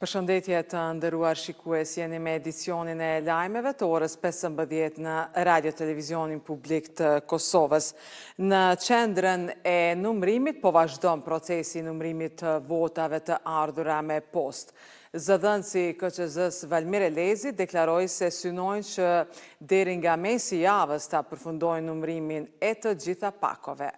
Përshëndetje të nderuar shikues, jeni me edicionin e lajmeve të orës 15 në Radio Televizionin Publik të Kosovës. Në qendrën e numërimit, po vazhdon procesi i numërimit të votave të ardhura me post. Zëdhënësi KQZ-s Valmir Elezi deklaroi se synojnë që deri nga mesi i javës ta përfundojnë numërimin e të gjitha pakove.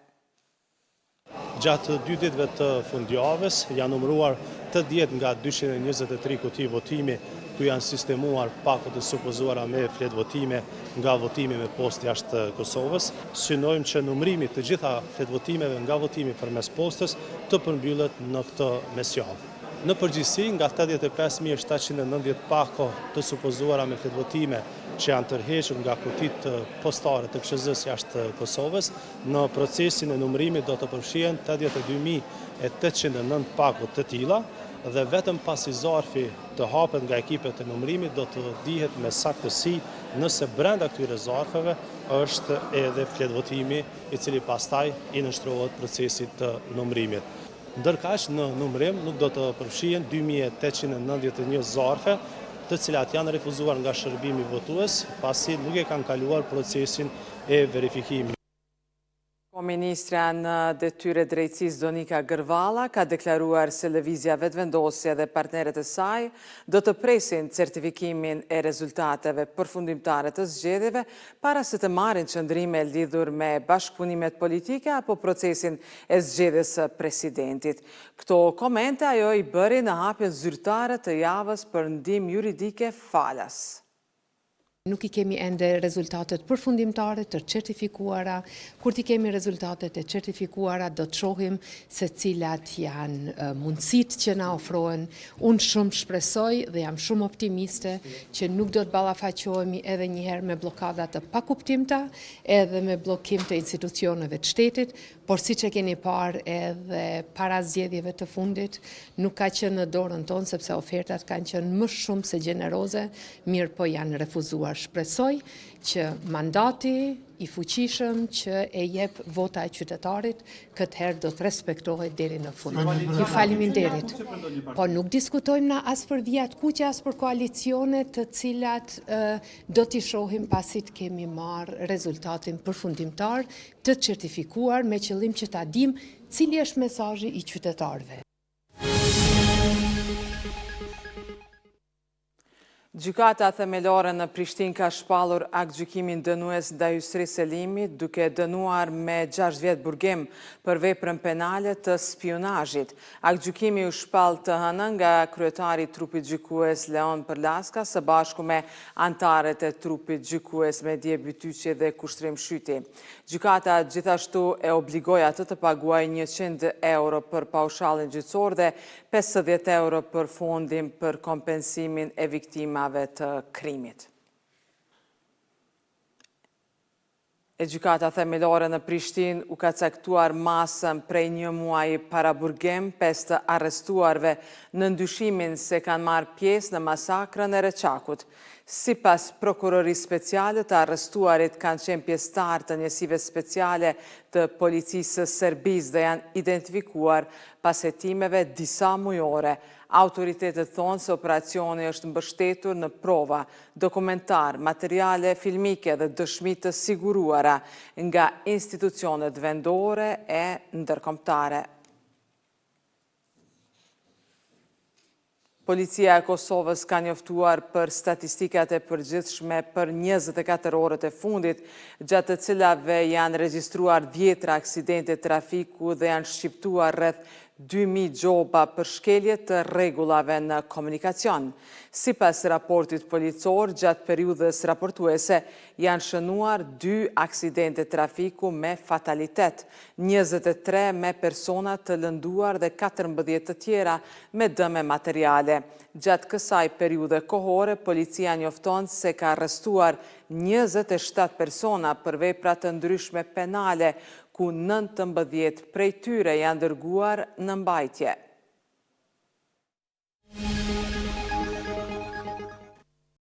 Gjatë 2 ditëve të fundjavës janë numëruar të 10 nga 223 kuti votimi ku janë sistemuar pakot e supozuara me fletë votime nga votimi me post jashtë Kosovës. Synojmë që numërimi të gjitha fletë votimeve nga votimi përmes postës të përmbyllet në këtë mesjavë. Në përgjithësi, nga 85.790 pako të supozuara me fletë votime që janë tërhequr nga kutit postare të KQZ-s jashtë Kosovës, në procesin e numërimit do të përfshihen 82.809 pako të tilla dhe vetëm pasi zarfi të hapet nga ekipet e numërimit do të dihet me saktësi nëse brenda këtyre zarfeve është edhe fletë votimi i cili pastaj i nështrohet procesit të numërimit. Ndërkaq në numërim nuk do të përfshihen 2.891 zarfe, të cilat janë refuzuar nga shërbimi votues, pasi nuk e kanë kaluar procesin e verifikimit. Ministra në detyre drejtësisë Donika Gërvalla ka deklaruar se lëvizja vetëvendosje dhe partnerët e saj do të presin certifikimin e rezultateve përfundimtare të zgjedhjeve para se të marrin qëndrime lidhur me bashkëpunimet politike apo procesin e zgjedhjes së presidentit. Këto komente ajo i bëri në hapjen zyrtare të javës për ndihmë juridike falas. Nuk i kemi ende rezultatet përfundimtare të certifikuara. Kur ti kemi rezultatet e certifikuara, do të shohim se cilat janë mundësit që na ofrohen. Unë shumë shpresoj dhe jam shumë optimiste që nuk do të ballafaqohemi edhe njëherë me blokada të pakuptimta, edhe me bllokim të institucioneve të shtetit, por siç e keni parë edhe para zgjedhjeve të fundit, nuk ka qenë në dorën tonë sepse ofertat kanë qenë më shumë se gjeneroze, mirë po janë refuzuar. Shpresoj që mandati i fuqishëm që e jep vota e qytetarit këtë herë do të respektohet deri në fund. Ju faleminderit. Po nuk diskutojmë na as për vijat kuqe, as për koalicione të cilat do t'i shohim pasi të kemi marrë rezultatin përfundimtar të certifikuar me qëllim që ta dim cili është mesazhi i qytetarëve. Gjykata themelore në Prishtinë ka shpallur aktgjykimin dënues ndaj Yusri Selimit, duke dënuar me 6 vjet burgim për veprën penale të spionazhit. Aktgjykimi u shpall të hënën nga kryetari i trupit gjykues Leon Përlaska së bashku me anëtarët e trupit gjykues Medje Bytyqi dhe Kushtrim Shyti. Gjykata gjithashtu e obligoi atë të paguajë 100 euro për paushallin gjyqësor dhe 50 euro për fondin për kompensimin e viktimave të krimit. E gjykata themelore në Prishtinë u ka caktuar masën prej 1 muaji para burgim 5 të arrestuarve në ndyshimin se kanë marrë pjesë në masakrën e Reçakut. Sipas prokurorisë speciale, të arrestuarit kanë qenë pjesëtarë të njësive speciale të policisë së Serbisë dhe janë identifikuar pas hetimeve disa mujore. Autoritetet thonë se operacioni është mbështetur në prova, dokumentar, materiale filmike dhe dëshmi të siguruara nga institucionet vendore e ndërkombëtare. Policia e Kosovës ka njoftuar për statistikat e përgjithshme për 24 orët e fundit, gjatë të cilave janë regjistruar 10 aksidente trafiku dhe janë shqiptuar rreth 2.000 gjoba për shkelje të rregullave në komunikacion. Sipas raportit policor, gjatë periudhës raportuese janë shënuar 2 aksidente trafiku me fatalitet, 23 me persona të lënduar dhe 14 të tjera me dëme materiale. Gjatë kësaj periudhe kohore, policia njofton se ka arrestuar 27 persona për vepra të ndryshme penale, ku 19 prej tyre janë dërguar në mbajtje.